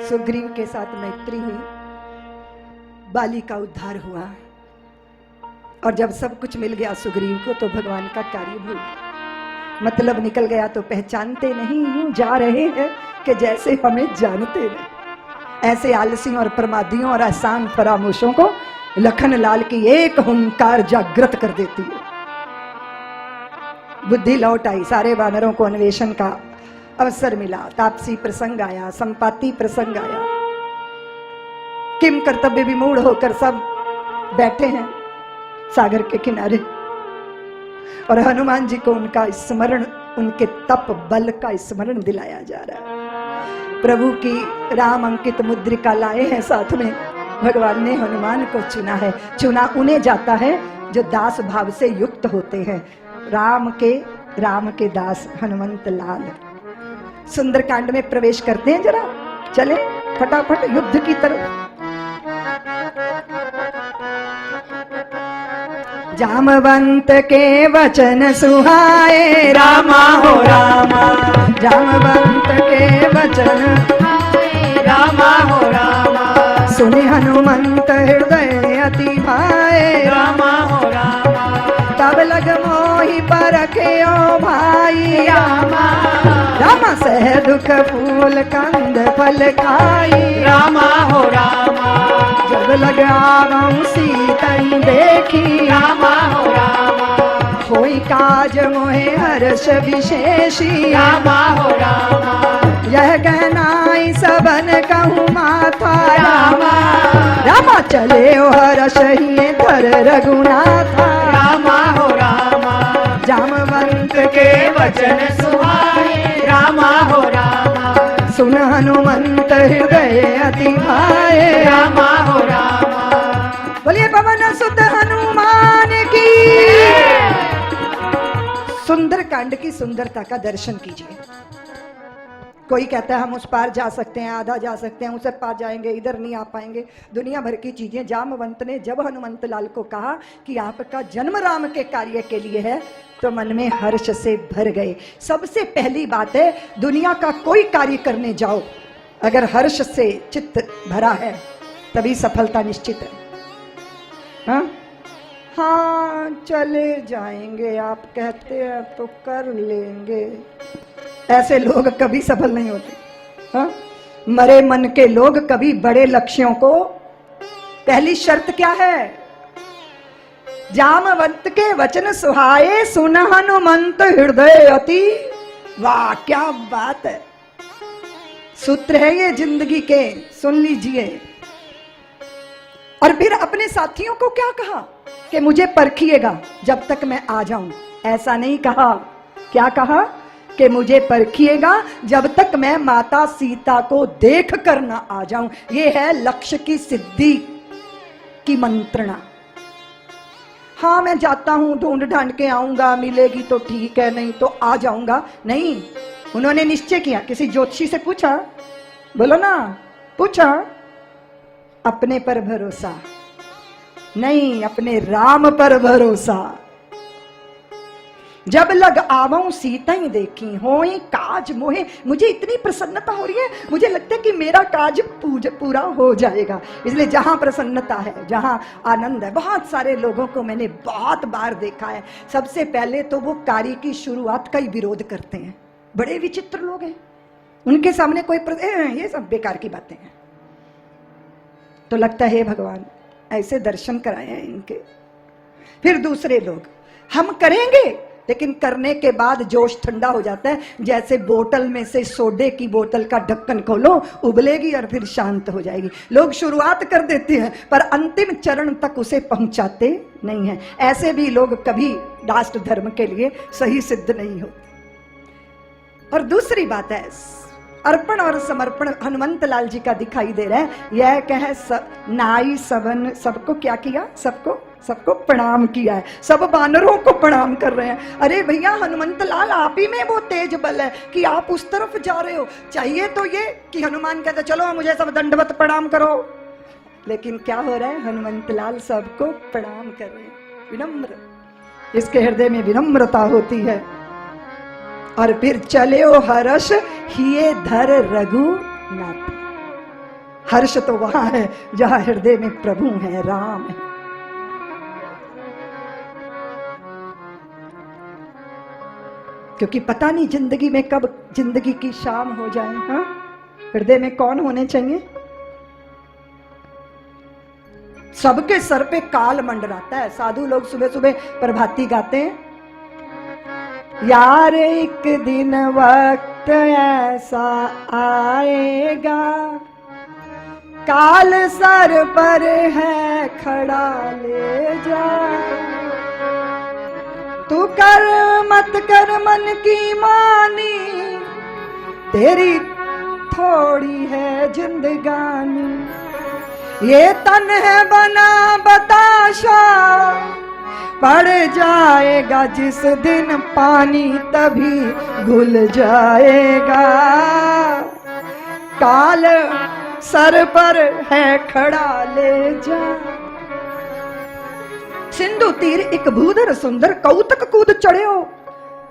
सुग्रीव के साथ मैत्री हुई, बाली का उद्धार हुआ, और जब सब कुछ मिल गया सुग्रीव को तो भगवान का कार्य भूल गया। मतलब निकल गया तो पहचानते नहीं, यूं जा रहे हैं कि जैसे हमें जानते नहीं। ऐसे आलसियों और प्रमादियों और आसान फरामोशों को लखन लाल की एक हुंकार जागृत कर देती है। बुद्धि लौट आई, सारे वानरों को अन्वेषण का अवसर मिला। तापसी प्रसंग आया, संपाति प्रसंग आया। किम कर्तव्य विमूढ़ होकर सब बैठे हैं सागर के किनारे, और हनुमान जी को उनका स्मरण, उनके तप बल का स्मरण दिलाया जा रहा है। प्रभु की राम अंकित मुद्रिका लाए हैं साथ में। भगवान ने हनुमान को चुना है। चुना उन्हें जाता है जो दास भाव से युक्त होते हैं। राम के दास हनुमंत लाल सुंदरकांड में प्रवेश करते हैं। जरा चले फटाफट युद्ध की तरफ। जामवंत के वचन सुहाए, रामा हो रामा। जामवंत के वचन रामा हो रामा। सुने हनुमंत हृदय अति भाए, रामा हो रामा। तब लग मोहि परख्यो भाई, रामा। रामा सह दुख फूल कंद फल खाई, रामा हो रामा। जब लग आवऊं सीतई देखी, रामा हो रामा। होई काज मोहे हर्ष विशेषी, रामा हो रामा। यह कहनाई सबन कहूँ माथा, रामा। रामा चले ओ हर्ष ही धर रघुनाथा, रामा हो रामा। जामवंत के वचन सुहाए, रामा हो रामा। सुन हनुमंत हृदय अति भाए, रामा हो रामा। बोलिए पवन सुत हनुमान की। सुंदरकांड की सुंदरता का दर्शन कीजिए। कोई कहता है हम उस पार जा सकते हैं, आधा जा सकते हैं, उसे पार जाएंगे, इधर नहीं आ पाएंगे, दुनिया भर की चीजें। जामवंत ने जब हनुमंत लाल को कहा कि आपका जन्म राम के कार्य के लिए है, तो मन में हर्ष से भर गए। सबसे पहली बात है, दुनिया का कोई कार्य करने जाओ, अगर हर्ष से चित्त भरा है तभी सफलता निश्चित है। हाँ चले जाएंगे, आप कहते हैं तो कर लेंगे, ऐसे लोग कभी सफल नहीं होते। हाँ? मरे मन के लोग कभी बड़े लक्ष्यों को, पहली शर्त क्या है? जामवंत के वचन सुहाए, सुन हनुमंत हृदय अति। वाह क्या बात है, सूत्र है ये जिंदगी के, सुन लीजिए। और फिर अपने साथियों को क्या कहा कि मुझे परखिएगा जब तक मैं आ जाऊं। ऐसा नहीं कहा, क्या कहा कि मुझे परखिएगा जब तक मैं माता सीता को देख कर ना आ जाऊं। ये है लक्ष्य की सिद्धि की मंत्रणा। हाँ मैं जाता हूं, ढूंढ ढांड के आऊंगा, मिलेगी तो ठीक है, नहीं तो आ जाऊंगा। नहीं, उन्होंने निश्चय किया। किसी ज्योतिषी से पूछा, बोलो ना, पूछा, अपने पर भरोसा नहीं, अपने राम पर भरोसा। जब लग आवऊं सीता ही देखी, होई काज मोहे। मुझे इतनी प्रसन्नता हो रही है, मुझे लगता है कि मेरा काज पूरा हो जाएगा। इसलिए जहां प्रसन्नता है, जहां आनंद है, बहुत सारे लोगों को मैंने बहुत बार देखा है, सबसे पहले तो वो कार्य की शुरुआत का ही विरोध करते हैं। बड़े विचित्र लोग हैं, उनके सामने कोई ये सब बेकार की बातें हैं। तो लगता है भगवान ऐसे दर्शन कराए हैं इनके। फिर दूसरे लोग, हम करेंगे, लेकिन करने के बाद जोश ठंडा हो जाता है। जैसे बोतल में से सोडे की बोतल का ढक्कन खोलो, उबलेगी और फिर शांत हो जाएगी। लोग शुरुआत कर देते हैं पर अंतिम चरण तक उसे पहुंचाते नहीं हैं। ऐसे भी लोग कभी राष्ट्र धर्म के लिए सही सिद्ध नहीं होते। और दूसरी बात है, अर्पण और समर्पण हनुमंत लाल जी का दिखाई दे रहा है। यह कह नाई सबन, सबको क्या किया? सबको प्रणाम किया है। सब वानरों को प्रणाम कर रहे हैं। अरे भैया हनुमंत लाल, आप ही में वो तेज बल है कि आप उस तरफ जा रहे हो। चाहिए तो ये कि हनुमान कहते चलो मुझे सब दंडवत प्रणाम करो, लेकिन क्या हो रहा है? हनुमंत लाल सबको प्रणाम कर रहे हैं, विनम्र। इसके हृदय में विनम्रता होती है। और फिर चले ओ हर्ष हिये धर रघुनाथ। हर्ष तो वहां है जहां हृदय में प्रभु है, राम है। क्योंकि पता नहीं जिंदगी में कब जिंदगी की शाम हो जाए। हाँ, हृदय में कौन होने चाहिए? सबके सर पे काल मंडराता है। साधु लोग सुबह सुबह प्रभाती गाते हैं, यार एक दिन वक्त ऐसा आएगा, काल सर पर है खड़ा ले जा, तू कर मत कर मन की मानी, तेरी थोड़ी है जिंदगानी, ये तन है बना बताशा, पड़ जाएगा जिस दिन पानी तभी घुल जाएगा, काल सर पर है खड़ा ले जा। सिंधु तीर एक भूधर सुंदर कौतक कूद चढ़े हो।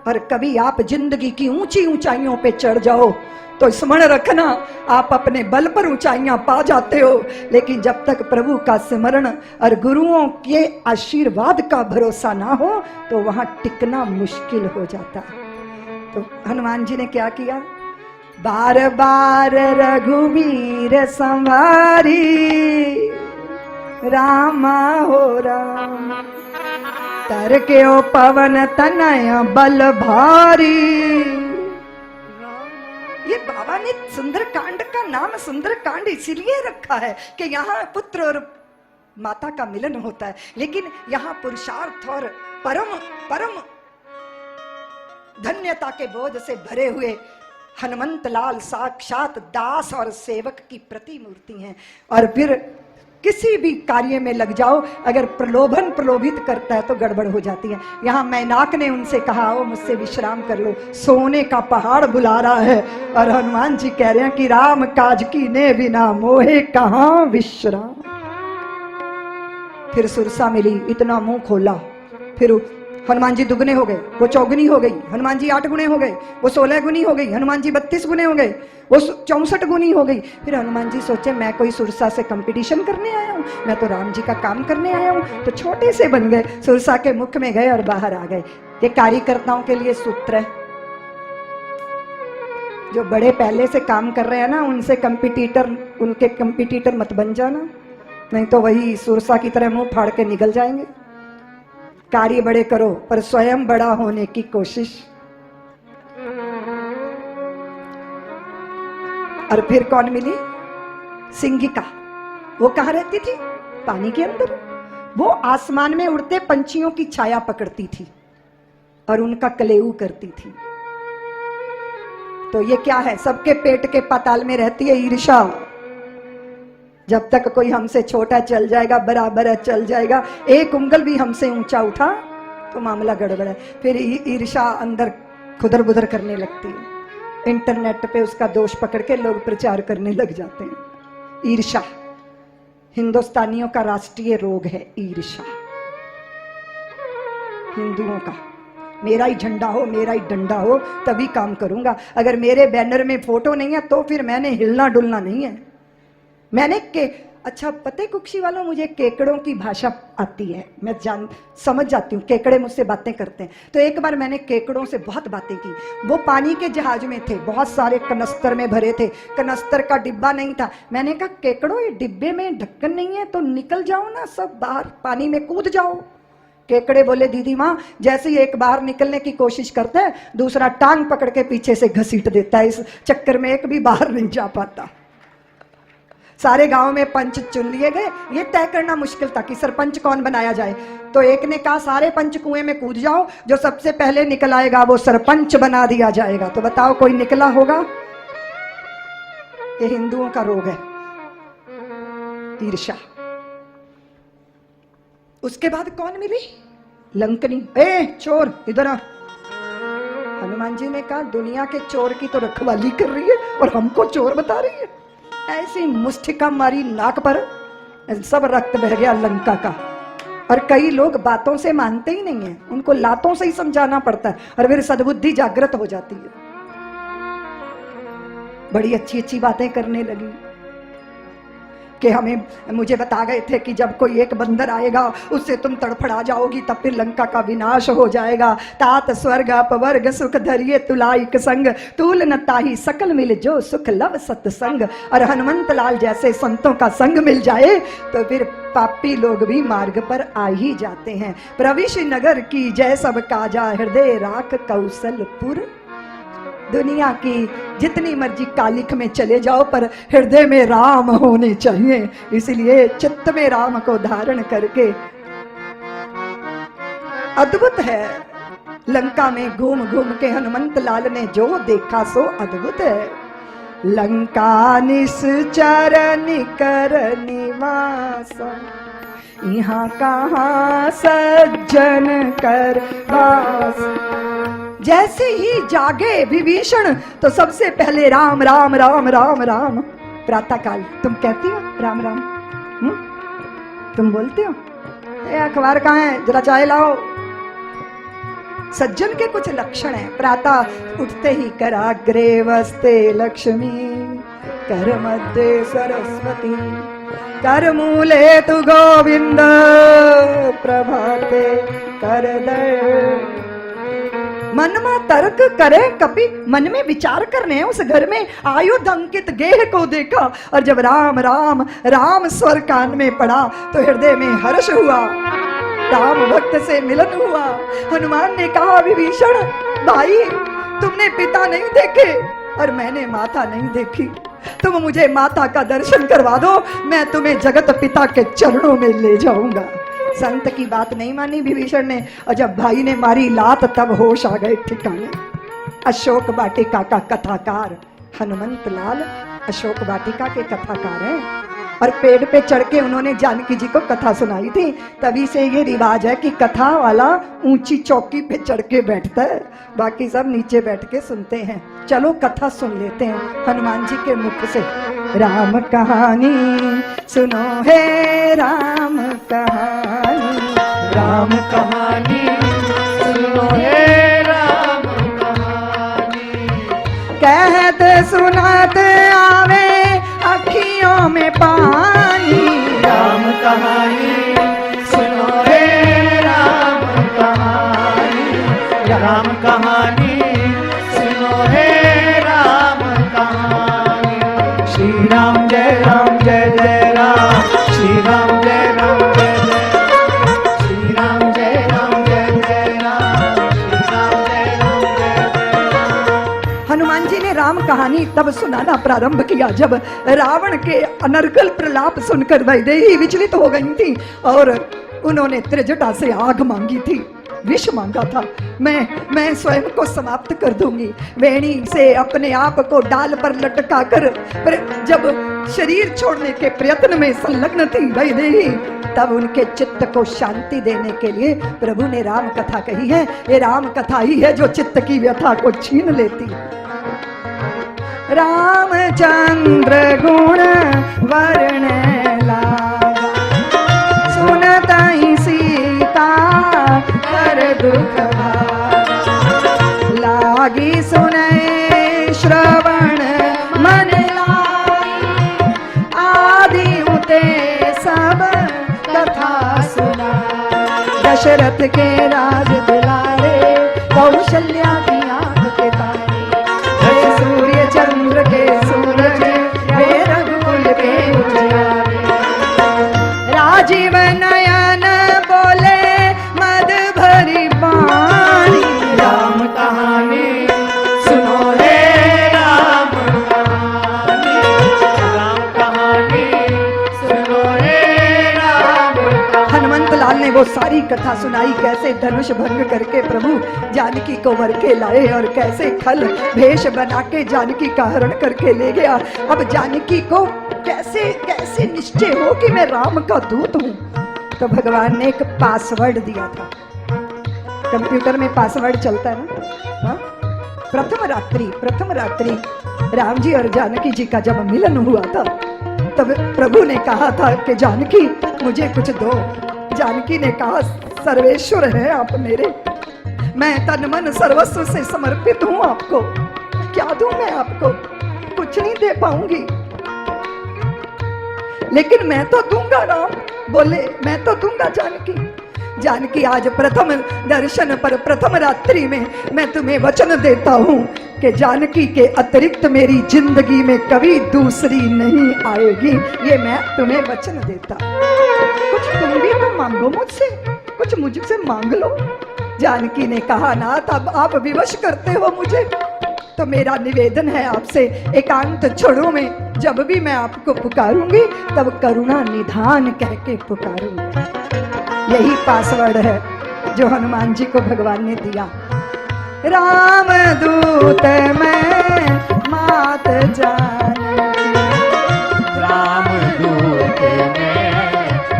और कभी आप जिंदगी की ऊंची ऊंचाइयों पे चढ़ जाओ तो स्मरण रखना, आप अपने बल पर ऊंचाइयां पा जाते हो, लेकिन जब तक प्रभु का स्मरण और गुरुओं के आशीर्वाद का भरोसा ना हो तो वहां टिकना मुश्किल हो जाता है। तो हनुमान जी ने क्या किया? बार बार रघुवीर संवारी, रामा हो राम, तर के ओ पवन तनय बल भारी। ये बाबा ने सुंदरकांड का नाम सुंदरकांड इसीलिए रखा है कि यहाँ पुत्र और माता का मिलन होता है, लेकिन यहाँ पुरुषार्थ और परम परम धन्यता के बोझ से भरे हुए हनुमंत लाल साक्षात दास और सेवक की प्रतिमूर्ति हैं। और फिर किसी भी कार्य में लग जाओ, अगर प्रलोभन प्रलोभित करता है तो गड़बड़ हो जाती है। यहाँ मैनाक ने उनसे कहा, आओ मुझसे विश्राम कर लो, सोने का पहाड़ बुला रहा है। और हनुमान जी कह रहे हैं कि राम काज की ने बिना मोहे कहाँ विश्राम। फिर सुरसा मिली, इतना मुंह खोला, फिर हनुमान जी दुगने हो गए, वो चौगुनी हो गई, हनुमान जी 8 गुने हो गए, वो 16 गुनी हो गई, हनुमान जी 32 गुने हो गए, वो 64 गुनी हो गई। फिर हनुमान जी सोचे मैं कोई सुरसा से कंपटीशन करने आया हूँ, मैं तो राम जी का काम करने आया हूँ। तो छोटे से बन गए, सुरसा के मुख में गए और बाहर आ गए। ये कार्यकर्ताओं के लिए सूत्र है, जो बड़े पहले से काम कर रहे हैं ना, उनसे उनके कंपिटिटर मत बन जाना, नहीं तो वही सुरसा की तरह मुंह फाड़ के निकल जाएंगे। कार्य बड़े करो पर स्वयं बड़ा होने की कोशिश। और फिर कौन मिली? सिंगिका। वो कहाँ रहती थी? पानी के अंदर। वो आसमान में उड़ते पंछियों की छाया पकड़ती थी और उनका कलेऊ करती थी। तो ये क्या है? सबके पेट के पाताल में रहती है ईर्षा। जब तक कोई हमसे छोटा चल जाएगा, बराबर चल जाएगा, एक उंगल भी हमसे ऊंचा उठा तो मामला गड़बड़ है। फिर ईर्षा अंदर खुदर बुदर करने लगती है। इंटरनेट पे उसका दोष पकड़ के लोग प्रचार करने लग जाते हैं। ईर्षा हिंदुस्तानियों का राष्ट्रीय रोग है, ईर्षा हिंदुओं का। मेरा ही झंडा हो, मेरा ही डंडा हो तभी काम करूंगा। अगर मेरे बैनर में फोटो नहीं है तो फिर मैंने हिलना डुलना नहीं है। मैंने अच्छा पता है कुक्षी वालों, मुझे केकड़ों की भाषा आती है, मैं समझ जाती हूँ। केकड़े मुझसे बातें करते हैं। तो एक बार मैंने केकड़ों से बहुत बातें की। वो पानी के जहाज में थे, बहुत सारे कनस्तर में भरे थे, कनस्तर का डिब्बा नहीं था। मैंने कहा केकड़ों ये डिब्बे में ढक्कन नहीं है तो निकल जाओ ना, सब बाहर पानी में कूद जाओ। केकड़े बोले दीदी माँ, जैसे ही एक बाहर निकलने की कोशिश करता है दूसरा टांग पकड़ के पीछे से घसीट देता है। इस चक्कर में एक भी बाहर नहीं जा पाता। सारे गांव में पंच चुन लिए गए। ये तय करना मुश्किल था कि सरपंच कौन बनाया जाए। तो एक ने कहा सारे पंच कुएं में कूद जाओ, जो सबसे पहले निकल आएगा वो सरपंच बना दिया जाएगा। तो बताओ कोई निकला होगा? ये हिंदुओं का रोग है, ईर्ष्या। उसके बाद कौन मिली? लंकनी। ए चोर इधर आ। हनुमान जी ने कहा दुनिया के चोर की तो रखवाली कर रही है और हमको चोर बता रही है। ऐसी मुष्टिका मारी नाक पर, सब रक्त बह गया लंका का। और कई लोग बातों से मानते ही नहीं है, उनको लातों से ही समझाना पड़ता है और फिर सद्बुद्धि जागृत हो जाती है। बड़ी अच्छी अच्छी बातें करने लगी। कि हमें मुझे बता गए थे कि जब कोई एक बंदर आएगा उससे तुम तड़फड़ा जाओगी, तब फिर लंका का विनाश हो जाएगा। तात स्वर्ग अपवर्ग सुख धरिए तुलाइक संग, तूल न ताही सकल मिल जो सुख लव सत्संग। और हनुमंत लाल जैसे संतों का संग मिल जाए तो फिर पापी लोग भी मार्ग पर आ ही जाते हैं। प्रविश नगर की जय सब काजा, हृदय राख कौशलपुर। दुनिया की जितनी मर्जी कालिख में चले जाओ पर हृदय में राम होने चाहिए। इसलिए चित्त में राम को धारण करके, अद्भुत है लंका में घूम घूम के हनुमंत लाल ने जो देखा सो अद्भुत है। लंका निश्चर निकर निवास, यहाँ कहाँ सज्जन कर वास। जैसे ही जागे विभीषण तो सबसे पहले राम राम राम राम राम। प्रातः काल तुम कहती हो राम राम? तुम बोलते हो? अखबार कहाँ है, जरा चाय लाओ। सज्जन के कुछ लक्षण हैं। प्रातः उठते ही कराग्रे वस्ते लक्ष्मी, कर मध्य सरस्वती, कर मूले तु गोविंद, प्रभाते कर दय। मन में तर्क करे कपि, मन में विचार करने हैं। उस घर में आयुध अंकित गेह को देखा और जब राम राम राम स्वर कान में पड़ा तो हृदय में हर्ष हुआ, राम भक्त से मिलन हुआ। हनुमान ने कहा विभीषण भाई, तुमने पिता नहीं देखे और मैंने माता नहीं देखी, तुम मुझे माता का दर्शन करवा दो, मैं तुम्हें जगत पिता के चरणों में ले जाऊंगा। संत की बात नहीं मानी विभीषण ने, और जब भाई ने मारी लात तब होश आ गए ठिकाने। अशोक वाटिका का कथाकार हनुमंत लाल अशोक वाटिका के कथाकार हैं और पेड़ पे चढ़ के उन्होंने जानकी जी को कथा सुनाई थी। तभी से ये रिवाज है कि कथा वाला ऊंची चौकी पे चढ़ के बैठता है, बाकी सब नीचे बैठ के सुनते हैं। चलो कथा सुन लेते हैं हनुमान जी के मुख से। राम कहानी सुनो है राम कहानी, राम कहानी सुनो है राम कहानी, कहते सुनाते आवे अखियों में पानी। राम कहानी सुनो है राम कहानी, राम कहानी सुनो है राम कहानी। श्री राम जय जय राम, श्री राम जय जय, श्री राम जय जय राम, श्री राम जय जय। हनुमान जी ने राम कहानी तब सुनाना प्रारंभ किया जब रावण के अनर्गल प्रलाप सुनकर वैदेही विचलित हो गई थी और उन्होंने त्रिजटा से आग मांगी थी, विष मांगा था। मैं स्वयं को समाप्त कर दूंगी। वेणी से अपने आप को डाल पर लटका कर जब शरीर छोड़ने के प्रयत्न में संलग्न थी वैदेही, तब उनके चित्त को शांति देने के लिए प्रभु ने राम कथा कही है। ये राम कथा ही है जो चित्त की व्यथा को छीन लेती। रामचंद्र गुण वर्ण लागा, सुनताई सीता कर दुख लागी, सुने श्रवण मन लाई, आदि उते सब कथा सुना। दशरथ के राज दुलारे, कौशल्या की आंख के तारे, सूर्य चंद्र के सूरज, वे रघुकुल के उजियारे। राजीव नयन बोले मद भरी वाणी, राम कहानी सुनो रे राम कहानी, राम कहानी सुनो रे राम कहानी। हनुमंत लाल ने वो सारी कथा सुनाई, कैसे धनुष भंग करके प्रभु जानकी को वर के लाए और कैसे खल भेष बना के जानकी का हरण करके ले गया। अब जानकी को कैसे कैसे निश्चय हो कि मैं राम का दूत हूं, तो भगवान ने एक पासवर्ड दिया था। कंप्यूटर में पासवर्ड चलता है ना। हाँ? प्रथम रात्रि राम जी और जानकी जी का जब मिलन हुआ था तब प्रभु ने कहा था कि जानकी मुझे कुछ दो। जानकी ने कहा सर्वेश्वर है आप मेरे, मैं तन मन सर्वस्व से समर्पित हूं आपको, क्या दूं मैं आपको, कुछ नहीं दे पाऊंगी। लेकिन मैं तो दूंगा राम। बोले मैं तो दूंगा जानकी। जानकी आज प्रथम दर्शन पर प्रथम रात्रि में मैं तुम्हें वचन देता हूं कि जानकी के अतिरिक्त मेरी जिंदगी में कभी दूसरी नहीं आएगी। ये मैं तुम्हें वचन देता। कुछ तुम भी तो मांगो मुझसे, कुछ मुझसे मांग लो। जानकी ने कहा नाथ अब आप विवश करते हो मुझे, तो मेरा निवेदन है आपसे एकांत क्षणों में जब भी मैं आपको पुकारूंगी तब करुणा निधान कह के पुकारूंगी। यही पासवर्ड है जो हनुमान जी को भगवान ने दिया। राम दूत मैं मात जानकी, राम दूत मैं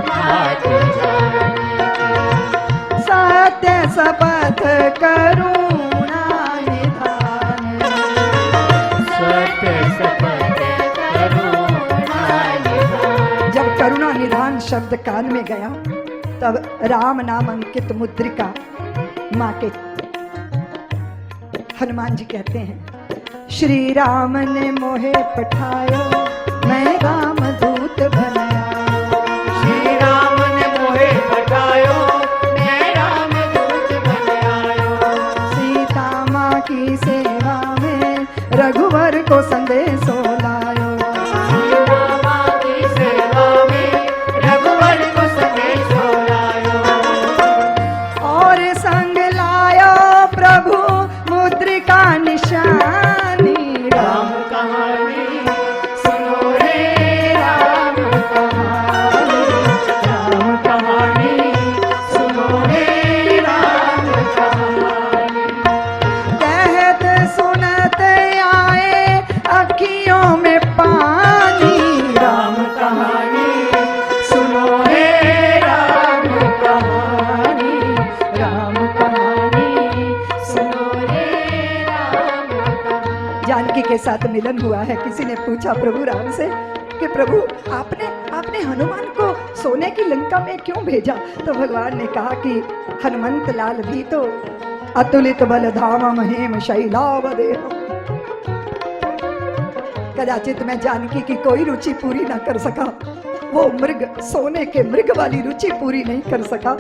मात जानकी, सत्य शपथ करुणा निधान। सत्य शपथ करुणा निधान। जब करुणा निधान शब्द कान में गया तब राम नाम अंकित मुद्रिका माँ के हनुमान जी कहते हैं श्री राम ने मोहे पठायो मैं राम दूत बनायो। श्री राम ने मोहे पठायो मैं राम दूत बनायो। सीता माँ की सेवा में रघुवर को संदेशो लायो। सीता माँ की सेवा में रघुवर को संदेशो लायो। और संग लायो प्रभु मुद्रिका निशानी। राम कहानी सुनो रे राम कहानी, राम कहानी सुनो रे राम कहानी। कहत सुनत आए अखियों में पानी। राम कहानी सुनो रे राम कहानी, राम कहानी सुनो रे राम कहानी। जानकी के साथ मिलन हुआ है। किसी ने पूछा प्रभु राम से कि प्रभु आपने हनुमान को सोने की लंका में क्यों भेजा? तो भगवान ने कहा कि हनुमंत लाल भी तो अतुलित बल धाम महेम शैलावदेह। कदाचित मैं जानकी की कोई रुचि पूरी ना कर सका, वो मृग सोने के मृग वाली रुचि पूरी नहीं कर सका,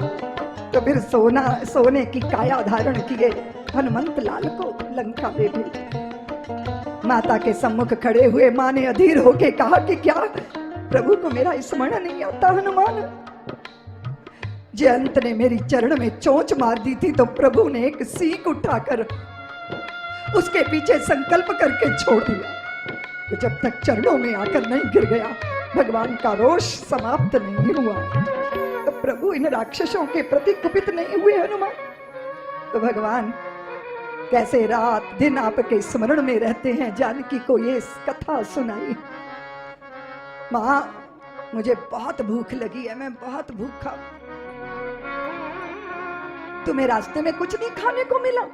तो फिर सोने की काया धारण किए हनुमंत लाल को लंका में भेजा। माता के सम्मुख खड़े हुए माँ ने अधीर होके कहा कि क्या प्रभु को मेरा स्मरण नहीं आता हनुमान? जयंत ने मेरी चरण में चोंच मार दी थी तो प्रभु ने एक सीख उठाकर उसके पीछे संकल्प करके छोड़ दिया। तो जब तक चरणों में आकर नहीं गिर गया भगवान का रोष समाप्त नहीं हुआ। तो प्रभु इन राक्षसों के प्रति कुपित नहीं हुए हनुमान? तो भगवान कैसे रात दिन आपके स्मरण में रहते हैं। जानकी को ये कथा सुनाई। माँ मुझे बहुत भूख लगी है, मैं बहुत भूखा। तुम्हें रास्ते में कुछ नहीं खाने को मिला?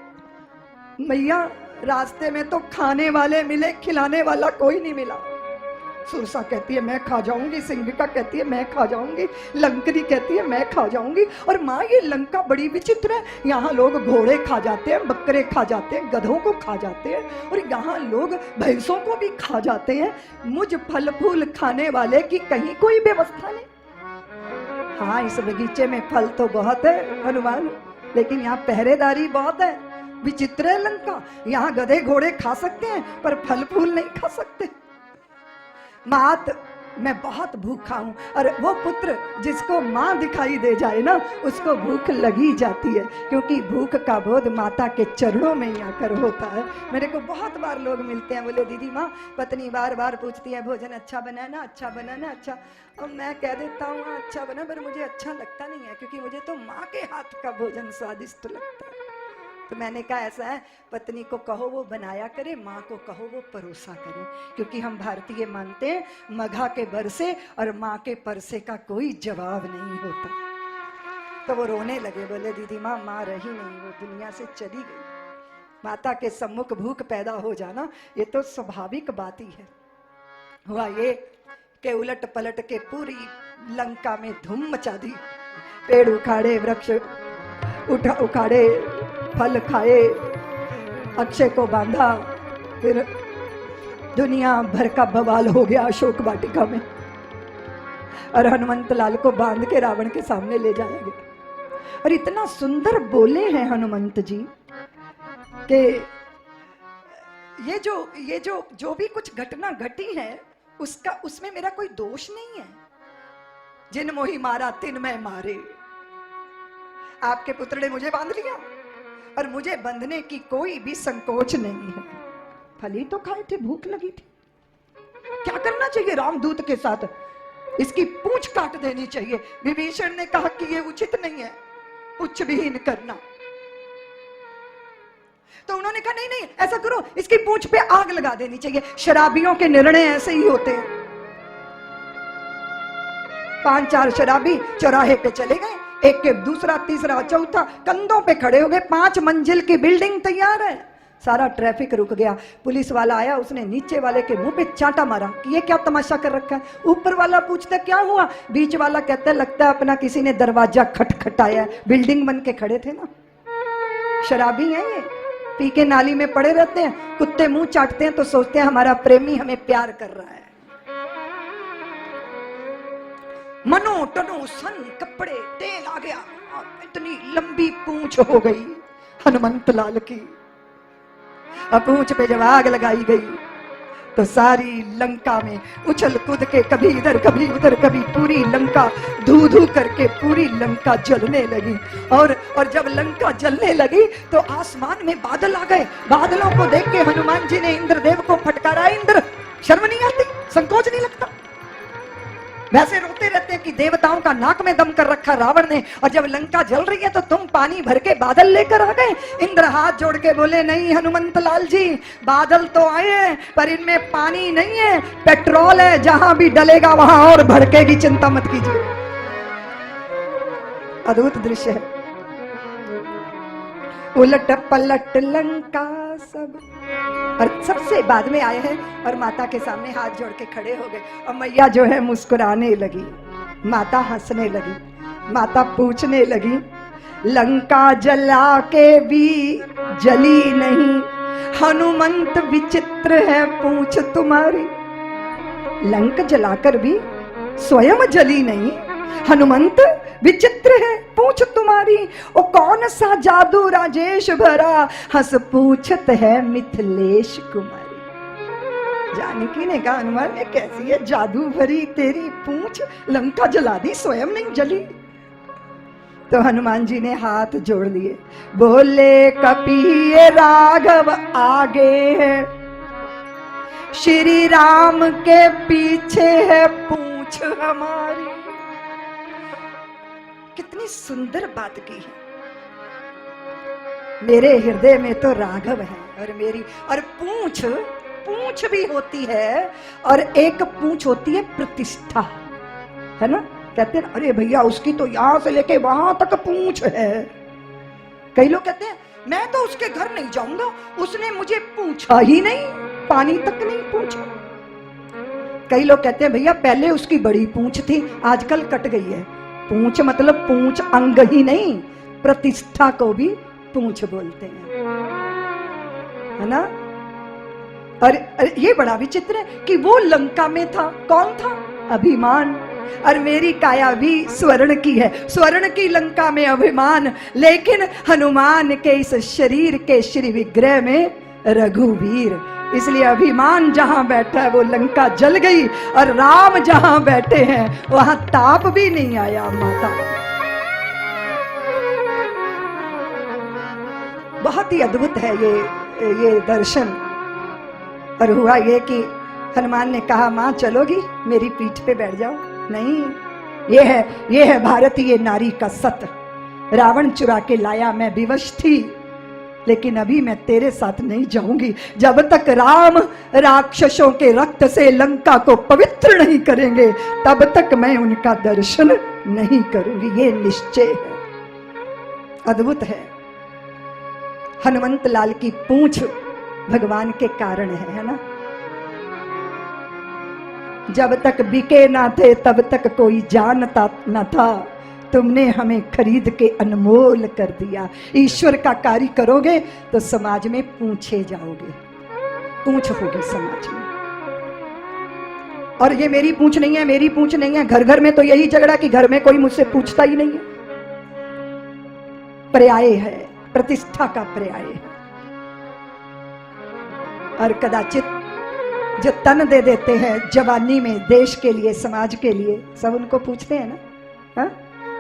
मैया रास्ते में तो खाने वाले मिले, खिलाने वाला कोई नहीं मिला। सुरसा कहती है मैं खा जाऊंगी, सिंगिका कहती है मैं खा जाऊंगी, लंकनी कहती है मैं खा जाऊंगी। और माँ ये लंका बड़ी विचित्र है, यहाँ लोग घोड़े खा जाते हैं, बकरे खा जाते हैं, गधों को खा जाते हैं, और यहाँ लोग भैंसों को भी खा जाते हैं। मुझ फल फूल खाने वाले की कहीं कोई व्यवस्था नहीं। हाँ इस बगीचे में फल तो बहुत है हनुमान, लेकिन यहाँ पहरेदारी बहुत है। विचित्र है लंका, यहाँ गधे घोड़े खा सकते हैं पर फल फूल नहीं खा सकते। मात मैं बहुत भूखा हूं। और वो पुत्र जिसको माँ दिखाई दे जाए ना उसको भूख लगी जाती है, क्योंकि भूख का बोध माता के चरणों में ही आकर होता है। मेरे को बहुत बार लोग मिलते हैं, बोले दीदी माँ पत्नी बार बार पूछती है भोजन अच्छा बनाना, अच्छा बनाना, अच्छा। और मैं कह देता हूँ हाँ अच्छा बना, पर मुझे अच्छा लगता नहीं है, क्योंकि मुझे तो माँ के हाथ का भोजन स्वादिष्ट लगता है। तो मैंने कहा ऐसा है, पत्नी को कहो वो बनाया करे, माँ को कहो वो परोसा करे, क्योंकि हम भारतीय मानते हैं मघा के बरसे और माँ के परसे का कोई जवाब नहीं होता। तो वो रोने लगे, बोले दीदी माँ माँ रही नहीं, वो दुनिया से चली गई। माता के सम्मुख भूख पैदा हो जाना ये तो स्वाभाविक बात ही है। हुआ ये कि उलट पलट के पूरी लंका में धूम मचा दी। पेड़ उखाड़े, वृक्ष उखाड़े, फल खाए, अक्षय को बांधा, फिर दुनिया भर का बवाल हो गया अशोक वाटिका में। और हनुमंत लाल को बांध के रावण के सामने ले जाया गया। और इतना सुंदर बोले हैं हनुमंत जी कि ये जो भी कुछ घटना घटी है उसमें मेरा कोई दोष नहीं है। जिन मोही मारा तिन मैं मारे, आपके पुत्र ने मुझे बांध लिया और मुझे बंधने की कोई भी संकोच नहीं है। फल ही तो खाए थे, भूख लगी थी। क्या करना चाहिए रामदूत के साथ? इसकी पूंछ काट देनी चाहिए। विभीषण ने कहा कि यह उचित नहीं है पुच्छ विहीन करना। तो उन्होंने कहा नहीं नहीं ऐसा करो, इसकी पूंछ पे आग लगा देनी चाहिए। शराबियों के निर्णय ऐसे ही होते हैं। 5-4 शराबी चौराहे पे चले गए, एक के दूसरा तीसरा चौथा कंधों पे खड़े हो गए। 5 मंजिल की बिल्डिंग तैयार है, सारा ट्रैफिक रुक गया। पुलिस वाला आया, उसने नीचे वाले के मुंह पे चांटा मारा कि ये क्या तमाशा कर रखा है। ऊपर वाला पूछता क्या हुआ, बीच वाला कहता है लगता है अपना किसी ने दरवाजा खटखटाया। बिल्डिंग बन के खड़े थे ना। शराबी है ये, पी के नाली में पड़े रहते हैं, कुत्ते मुंह चाटते हैं तो सोचते हैं हमारा प्रेमी हमें प्यार कर रहा है। मनो तनो सन कपड़े तेल आ गया, इतनी लंबी पूंछ हो गई हनुमंत लाल की। पूंछ पे जब आग लगाई गई तो सारी लंका में उछल कूद के कभी इधर कभी उधर, कभी पूरी लंका धू धू करके पूरी लंका जलने लगी। और जब लंका जलने लगी तो आसमान में बादल आ गए। बादलों को देख के हनुमान जी ने इंद्रदेव को फटकारा। इंद्र, शर्म नहीं आती, संकोच नहीं लगता? वैसे रोते रहते हैं कि देवताओं का नाक में दम कर रखा रावण ने, और जब लंका जल रही है तो तुम पानी भर के बादल लेकर आ गए। इंद्र हाथ जोड़ के बोले नहीं हनुमंत लाल जी, बादल तो आए हैं पर इनमें पानी नहीं है, पेट्रोल है, जहां भी डलेगा वहां और भड़केगी, चिंता मत कीजिए। अद्भुत दृश्य है। उलट पलट लंका सब, और सबसे बाद में आए हैं और माता के सामने हाथ जोड़ के खड़े हो गए। और मैया जो है मुस्कुराने लगी, माता हंसने लगी, माता पूछने लगी लंका जला के भी जली नहीं, हनुमंत विचित्र है पूंछ तुम्हारी। लंक जलाकर भी स्वयं जली नहीं, हनुमंत विचित्र है पूंछ तुम्हारी। ओ कौन सा जादू राजेश भरा, हंस पूछत है मिथिलेश कुमारी। जानकी ने कहा हनुमान ने कैसी है जादू भरी तेरी पूंछ, लंका जला दी स्वयं नहीं जली। तो हनुमान जी ने हाथ जोड़ लिए, बोले कपि राघव आगे है, श्री राम के पीछे है पूंछ हमारी। कितनी सुंदर बात की है। मेरे हृदय में तो राघव है और मेरी, और पूंछ भी होती है, और एक पूंछ होती है प्रतिष्ठा, है ना। कहते हैं अरे भैया उसकी तो यहां से लेके वहां तक पूंछ है। कई लोग कहते हैं मैं तो उसके घर नहीं जाऊंगा, उसने मुझे पूछा ही नहीं, पानी तक नहीं पूछा। कई लोग कहते हैं भैया पहले उसकी बड़ी पूंछ थी, आजकल कट गई है। पूंछ मतलब पूंछ अंग ही नहीं, प्रतिष्ठा को भी पूंछ बोलते हैं, है ना। और ये बड़ा विचित्र है कि वो लंका में था, कौन था? अभिमान। और मेरी काया भी स्वर्ण की है, स्वर्ण की लंका में अभिमान, लेकिन हनुमान के इस शरीर के श्री विग्रह में रघुवीर। इसलिए अभिमान जहां बैठा है वो लंका जल गई, और राम जहां बैठे हैं वहां ताप भी नहीं आया। माता बहुत ही अद्भुत है ये दर्शन। और हुआ ये कि हनुमान ने कहा मां चलोगी, मेरी पीठ पे बैठ जाओ। नहीं, ये है भारतीय नारी का सत। रावण चुरा के लाया, मैं विवश थी, लेकिन अभी मैं तेरे साथ नहीं जाऊंगी। जब तक राम राक्षसों के रक्त से लंका को पवित्र नहीं करेंगे तब तक मैं उनका दर्शन नहीं करूंगी। ये निश्चय है। अद्भुत है। हनुमंत लाल की पूंछ भगवान के कारण है ना। जब तक बिके ना थे तब तक कोई जानता न था, तुमने हमें खरीद के अनमोल कर दिया। ईश्वर का कार्य करोगे तो समाज में पूछे जाओगे, पूछ होगी समाज में। और ये मेरी पूछ नहीं है, मेरी पूछ नहीं है। घर घर में तो यही झगड़ा कि घर में कोई मुझसे पूछता ही नहीं है। पर्याय है, प्रतिष्ठा का पर्याय है। और कदाचित जो तन दे देते हैं जवानी में देश के लिए, समाज के लिए, सब उनको पूछते हैं ना। हा?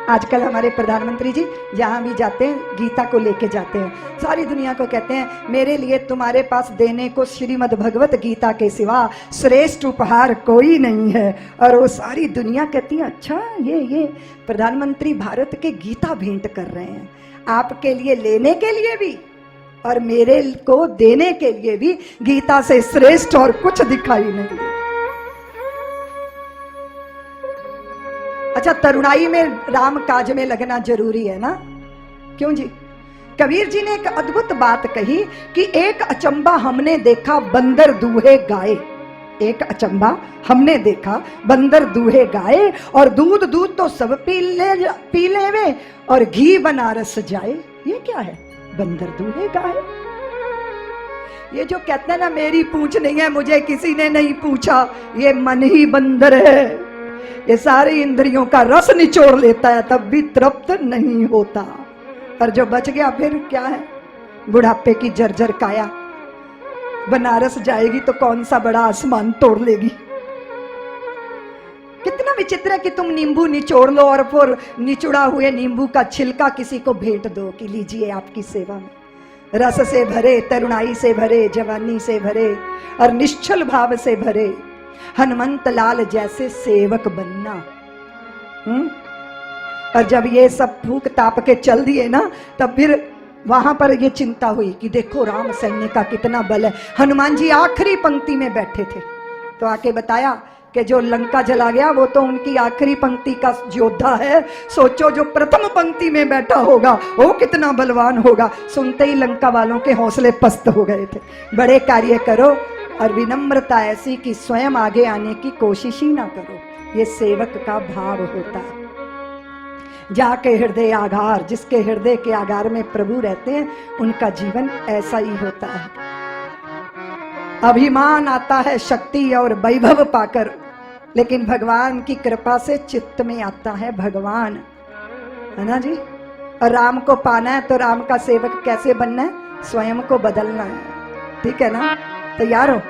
आजकल हमारे प्रधानमंत्री जी जहां भी जाते हैं गीता को लेके जाते हैं, सारी दुनिया को कहते हैं मेरे लिए तुम्हारे पास देने को श्रीमद् भगवत गीता के सिवा श्रेष्ठ उपहार कोई नहीं है। और वो सारी दुनिया कहती है अच्छा ये प्रधानमंत्री भारत के गीता भेंट कर रहे हैं, आपके लिए लेने के लिए भी और मेरे को देने के लिए भी गीता से श्रेष्ठ और कुछ दिखाई नहीं दे। अच्छा, तरुणाई में राम काज में लगना जरूरी है ना, क्यों जी? कबीर जी ने एक अद्भुत बात कही कि एक अचंबा हमने देखा बंदर दूहे गाय। एक अचंबा हमने देखा बंदर दूहे गाय, और दूध तो सब पी ले वे, और घी बनारस जाए। ये क्या है? बंदर दूहे गाय। ये जो कहते हैं ना मेरी पूछ नहीं है, मुझे किसी ने नहीं पूछा, ये मन ही बंदर है। ये सारी इंद्रियों का रस निचोड़ लेता है तब भी तृप्त नहीं होता। और जो बच गया फिर क्या है? बुढ़ापे की जर्जर काया, बनारस जाएगी तो कौन सा बड़ा आसमान तोड़ लेगी। कितना विचित्र है कि तुम नींबू निचोड़ लो और फिर निचुड़ा हुए नींबू का छिलका किसी को भेंट दो कि लीजिए आपकी सेवा में। रस से भरे, तरुणाई से भरे, जवानी से भरे और निश्चल भाव से भरे हनुमंत लाल जैसे सेवक बनना। और जब ये सब फूक ताप के चल दिए ना, तब फिर वहां पर ये चिंता हुई कि देखो राम सैन्य का कितना बल है। हनुमान जी आखिरी पंक्ति में बैठे थे तो आके बताया कि जो लंका जला गया वो तो उनकी आखिरी पंक्ति का योद्धा है, सोचो जो प्रथम पंक्ति में बैठा होगा वो कितना बलवान होगा। सुनते ही लंका वालों के हौसले पस्त हो गए थे। बड़े कार्य करो और विनम्रता ऐसी कि स्वयं आगे आने की कोशिश ही ना करो, ये सेवक का भाव होता है। जाके हृदय आगार, जिसके हृदय के आगार में प्रभु रहते हैं उनका जीवन ऐसा ही होता है। अभिमान आता है शक्ति और वैभव पाकर, लेकिन भगवान की कृपा से चित्त में आता है भगवान, है ना जी। और राम को पाना है तो राम का सेवक कैसे बनना है? स्वयं को बदलना है, ठीक है ना? तैयार हो?